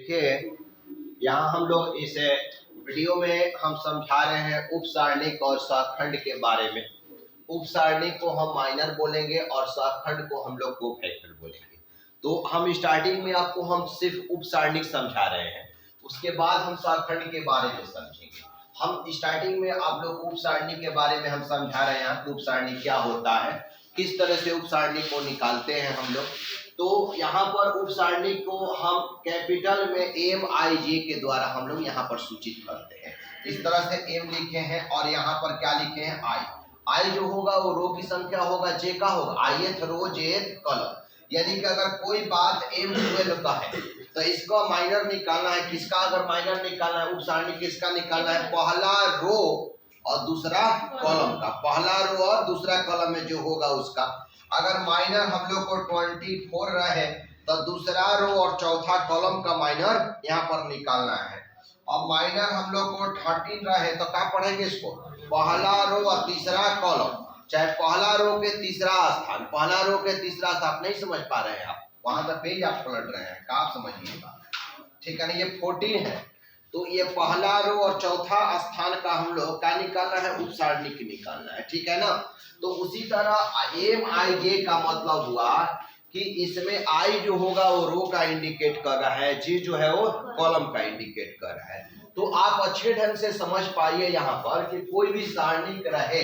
देखिए यहाँ हम लोग इस वीडियो में हम समझा रहे हैं उपसारणिक और सहखंड के बारे में। उपसारणिक को हम माइनर बोलेंगे और सहखंड को हम लोग कोफैक्टर बोलेंगे। तो हम स्टार्टिंग में आपको हम सिर्फ उपसारणिक समझा रहे हैं, उसके बाद हम सहखंड के बारे में समझेंगे। हम स्टार्टिंग में आप लोग उपसारणिक के बारे में हम समझा रहे हैं, उपसारणिक क्या होता है, किस तरह से उपसारणिक को निकालते हैं हम लोग। तो यहाँ पर उपसारणिक को हम कैपिटल में MIJ के द्वारा हम लोग यहाँ पर सूचित करते हैं। इस तरह से M लिखे हैं और यहाँ पर क्या लिखे हैं I जो होगा वो रो की संख्या होगा, J का होगा ith रो jth कॉलम। यानी कि अगर कोई बात M12 का है तो इसका माइनर निकालना है। किसका अगर माइनर निकालना है, उपसारणिक किसका निकालना है, पहला रो और दूसरा कॉलम का। पहला रो और दूसरा कॉलम में जो होगा उसका। अगर माइनर हम लोग को 24 रहे तो दूसरा रो और चौथा कॉलम का माइनर यहाँ पर निकालना है। और माइनर हम लोग को 13 रहे तो क्या पढ़ेंगे इसको, पहला रो और तीसरा कॉलम, चाहे पहला रो के तीसरा स्थान, पहला रो के तीसरा स्थान। नहीं समझ पा रहे हैं आप, वहां तक पेज आप पलट रहे हैं, आप समझिएगा, ठीक है ना। ये 14 है तो ये पहला रो और चौथा स्थान का हम लोग क्या निकालना है, उपसारणिक निकालना है, ठीक है ना। तो उसी तरह MIJ का मतलब हुआ कि इसमें I जो होगा वो रो का इंडिकेट कर रहा है, J जो है वो कॉलम का इंडिकेट कर रहा है। तो आप अच्छे ढंग से समझ पाइए यहाँ पर कि कोई भी सारणिक रहे,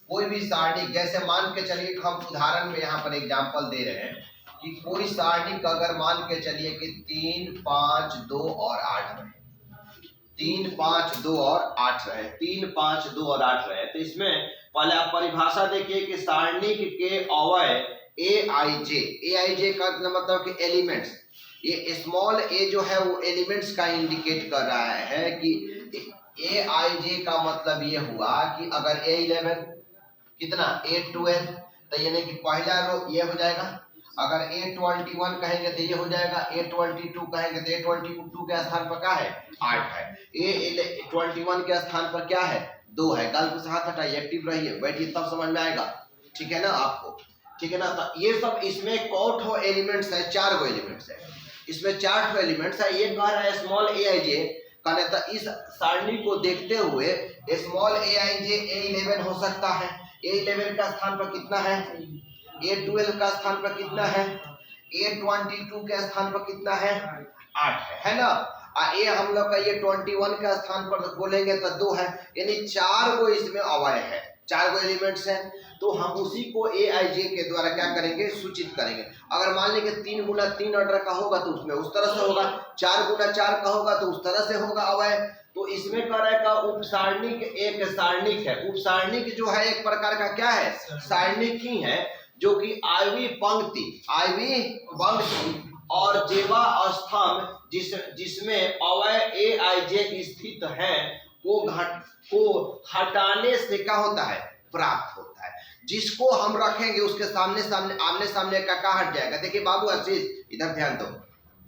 कोई भी सारणिक, जैसे मान के चलिए हम उदाहरण में यहाँ पर एग्जाम्पल दे रहे हैं कि कोई सारणिक अगर मान के चलिए कि 3, 5, 2 और 8 रहे, 3, 5, 2 और 8 रहे, 3, 5, 2 और 8 रहे, तो इसमें पहले आप परिभाषा देखिए कि सारणिक के अवयव AIJ का मतलब कि एलिमेंट्स, ये स्मॉल a जो है वो एलिमेंट्स का इंडिकेट कर रहा है कि AIJ का मतलब ये हुआ कि अगर A11 कितना A12 तो यानी कि पहला रो ये हो जाएगा। अगर A21 कहेंगे तो ये हो जाएगा, A22 कहेंगे तो A22 के स्थान पर क्या है, 8 है, A21 के स्थान पर क्या है, 2 है। गलत से हाथ हटाइए, एक्टिव रहिए, बैठिए, तब समझ में आएगा, ठीक है ना आपको, ठीक है ना। तो ये सब इसमें कौन एलिमेंट्स है, 4 गो एलिमेंट्स है, इसमें 4 एलिमेंट्स है। ये कह रहा है स्मॉल AIJ कहने तो इस सारणी को देखते हुए स्मॉल AIJ A11 हो सकता है। A11 का स्थान पर कितना है, A12 का स्थान पर कितना है, A22 के स्थान पर कितना है, 8 है ना। ये हम लोग का ये 21 का स्थान पर बोलेंगे तो 2 है, यानी 4 गो इसमें अवयव है, 4 गो एलिमेंट्स हैं। तो हम उसी को AIJ के द्वारा क्या करेंगे, सूचित करेंगे। अगर मान लीजिए 3 गुना 3 ऑर्डर का होगा तो उसमें उस तरह से होगा, 4 गुना 4 का होगा तो उस तरह से होगा अवयव। तो इसमें कह रहा है का उपसारणिक एक सारणिक है। उपसारणिक जो है एक प्रकार का क्या है, सारणिक ही है, जो कि आयवी पंक्ति और जेवा स्तंभ जिसमें अवयव AIJ स्थित है को हटाने से क्या होता है, प्राप्त होता है। जिसको हम रखेंगे उसके सामने आमने सामने का हट जाएगा। देखिए बाबू आशीष इधर ध्यान दो,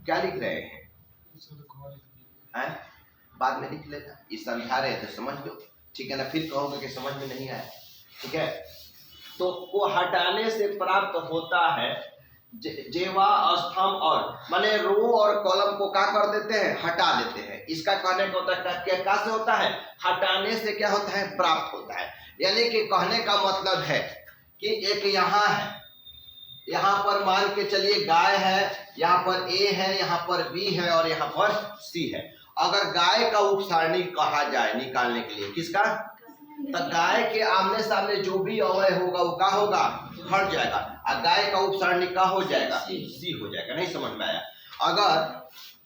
क्या लिख रहे हैं, बाद में लिख लेना, ये समझा रहे हैं तो समझ लो, ठीक है ना, फिर कहोगे कि समझ में नहीं आया, ठीक है। तो वो हटाने से प्राप्त होता है जेवा स्तंभ, और माने रो और कॉलम को क्या कर देते हैं, हटा देते हैं। इसका कहने का होता है क्या से होता है, हटाने से क्या होता है, प्राप्त होता है। यानी कि कहने का मतलब है कि एक यहाँ है, यहाँ पर मान के चलिए गाय है, यहाँ पर A है, यहाँ पर B है और यहाँ पर C है। अगर गाय का उपसारणिक कहा जाए निकालने के लिए किसका, तो गाय के आमने सामने जो भी अवयव होगा वो क्या होगा, हट जाएगा, और गाय का उपसारणिक का हो जाएगा, C हो जाएगा। नहीं समझ में आया। अगर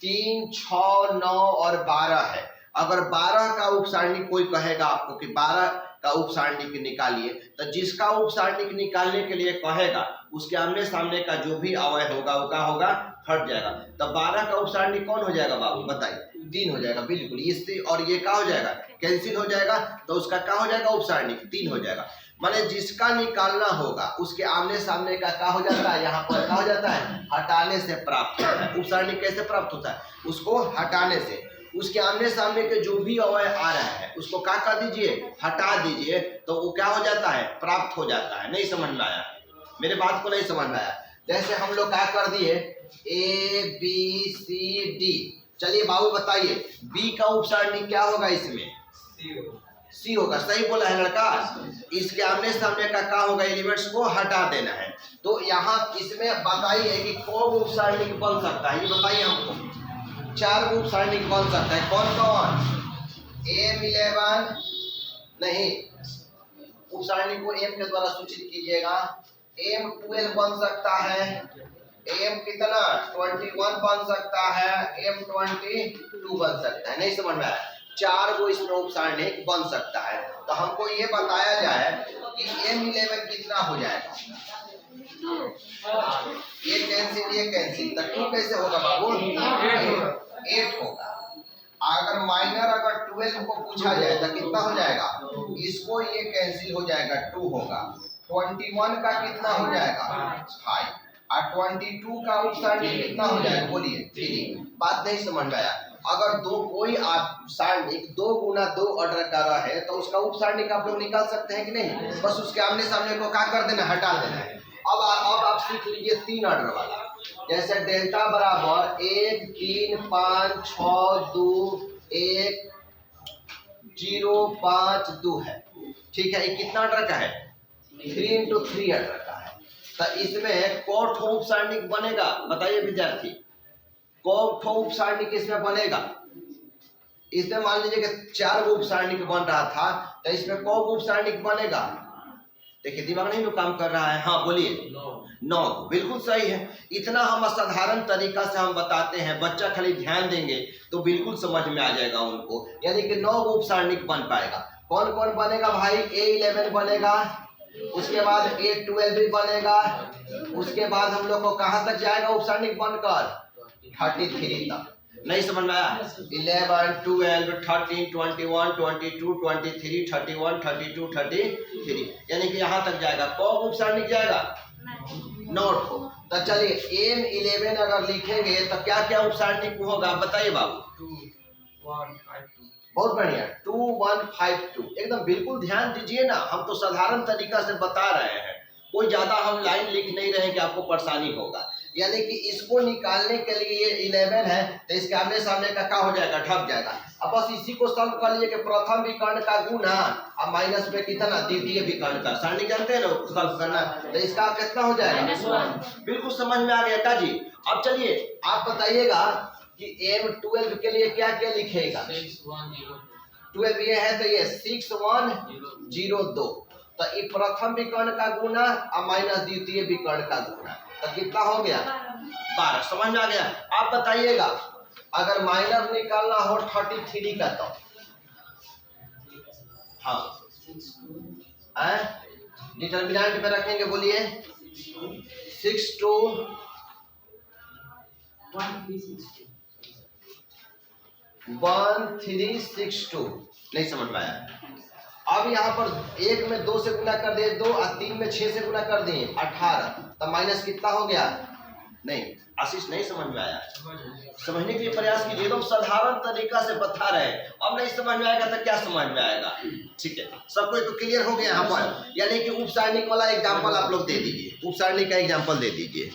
3, 6, 9 और 12 है, अगर 12 का उपसारणिक कोई कहेगा आपको कि 12 का उपसारणिक निकालिए, तो जिसका उपसारणिक निकालने के लिए कहेगा उसके आमने सामने का जो भी अवयव होगा वो क्या होगा, हट जाएगा। तो 12 का उपसारणिक कौन हो जाएगा बाबू बताइए, 3 हो जाएगा, बिल्कुल। इससे और ये क्या हो जाएगा, कैंसिल हो जाएगा, तो उसका क्या हो जाएगा, उपसारणिक 3 हो जाएगा। माने जिसका निकालना होगा उसके आमने सामने का क्या हो जाता है, यहाँ पर क्या हो जाता है, हटाने से प्राप्त होता है। उपसारणिक कैसे प्राप्त होता है, उसको हटाने से। उसके आमने सामने के जो भी अवयव आ रहा है उसको क्या कर दीजिए, हटा दीजिए, तो वो क्या हो जाता है, प्राप्त हो जाता है। नहीं समझ में आया, मेरे बात को नहीं समझ में आया। जैसे हम लोग क्या कर दिए, A B C D, चलिए बाबू बताइए बी का उप सारणी क्या होगा इसमें? सी होगा। सही बोला है लड़का। इसके आमने सामने का क्या होगा? एलिमेंट्स को हटा देना है। तो यहाँ इसमें बताइए कि कौन उप सारणी बन सकता है, ये बताइए हमको। 4 उप सारणी बन सकता है। कौन कौन? M11 नहीं, उप सारणी को M के द्वारा सूचित कीजिएगा। M12 बन सकता है। M कितना? 21 बन सकता है। M22 बन सकता है। नहीं समझ में आया? 4 गो इसमें उप सारणी बन सकता है। तो हमको ये बताया जाए कि M11 कितना हो जाएगा? ये कैंसिल तो 2 कैसे होगा बाबू? 8 होगा। अगर माइनर अगर 12 को पूछा जाए तो कितना हो जाएगा? इसको ये कैंसिल हो जाएगा, 2 होगा। 21 का कितना हो जाएगा? 5। और 22 का उप सारणी कितना हो जाएगा? बोलिए 3। बात नहीं समझ में आया? अगर कोई आप सारणी 2 गुना 2 ऑर्डर कर रहा है तो उसका उप सारणी का आप लोग निकाल सकते हैं कि नहीं? बस उसके आमने सामने को क्या कर देना? हटा देना है। अब आप सीख लीजिए 3 ऑर्डर वाला। जैसे डेल्टा बराबर 1 3 5 6 2 1 0 5 2 है। ठीक है, ये कितना ऑर्डर का है? 3 into 3 ऑर्डर का है। तो इसमें कौन ठो उप सारणी बनेगा? बताइए विद्यार्थी, कौन ठो उप सारणी किसमें बनेगा? इसमें मान लीजिए कि 4 उप सारणी बन रहा था, तो इसमें कौन उप सारणी बनेगा? देखिए दिमाग नहीं जो काम कर रहा है। हाँ बोलिए 9। बिल्कुल सही है। इतना हम साधारण तरीका से हम बताते हैं, बच्चा खाली ध्यान देंगे तो बिल्कुल समझ में आ जाएगा उनको। यानी कि 9 उप सारणी बन पाएगा। कौन कौन बनेगा भाई? A11 बनेगा, उसके बाद A12 भी बनेगा, उसके बाद हम लोग को कहाँ तक जाएगा उप सारणी बनकर? 33 तक। नहीं समझ में आया? 11 12 13 21 22 23 31 32 33 यानी कि यहाँ तक जाएगा। कौन उप सारणी जाएगा? 9 ठो। तो चलिए M11 अगर लिखेंगे तो क्या क्या उप सारणी होगा बताइए बाबू? 2 1 5 2। बहुत बढ़िया, 2 1 5 2। एकदम बिल्कुल ध्यान दीजिए ना, हम तो साधारण तरीका से बता रहे हैं, कोई ज्यादा हम लाइन लिख नहीं रहे कि आपको परेशानी होगा। यानी कि इसको निकालने के लिए 11 है तो इसके आमने सामने का क्या हो जाएगा? ढक जाएगा। अब बस इसी को सॉल्व कर लिए कि प्रथम विकर्ण का गुना और माइनस में कितना? द्वितीय विकर्ण का। सारणी जानते हैं ना सॉल्व करना, तो इसका कितना हो जाएगा? बिल्कुल समझ में आ गया का जी। अब चलिए आप बताइएगा कि M12 के लिए क्या क्या लिखेगा? 6 1 0 12 ये है तो ये 6 1 0 2। तो ये प्रथम विकर्ण का गुना और माइनस द्वितीय विकर्ण का गुना, तो कितना हो गया? 12। समझ में आ गया? आप बताइएगा अगर माइनर निकालना हो 33 का तो हाँ डिटर्मिनेंट में रखेंगे। बोलिए 6 2 1 3 6 2। नहीं समझ में आया? अब यहाँ पर 1 में 2 से गुना कर दिए 2 और 3 में 6 से गुना कर दिए 18। तो माइनस कितना हो गया? नहीं आशीष नहीं समझ में आया? समझने के लिए प्रयास कीजिए। एकदम साधारण तरीका से बता रहे हैं। अब नहीं समझ में आएगा तो क्या समझ में आएगा? ठीक है, सबको तो क्लियर हो गया यहाँ पर। यानी कि उप सारणी वाला एग्जाम्पल आप लोग दे दीजिए, उप सारणी का एग्जाम्पल दे दीजिए।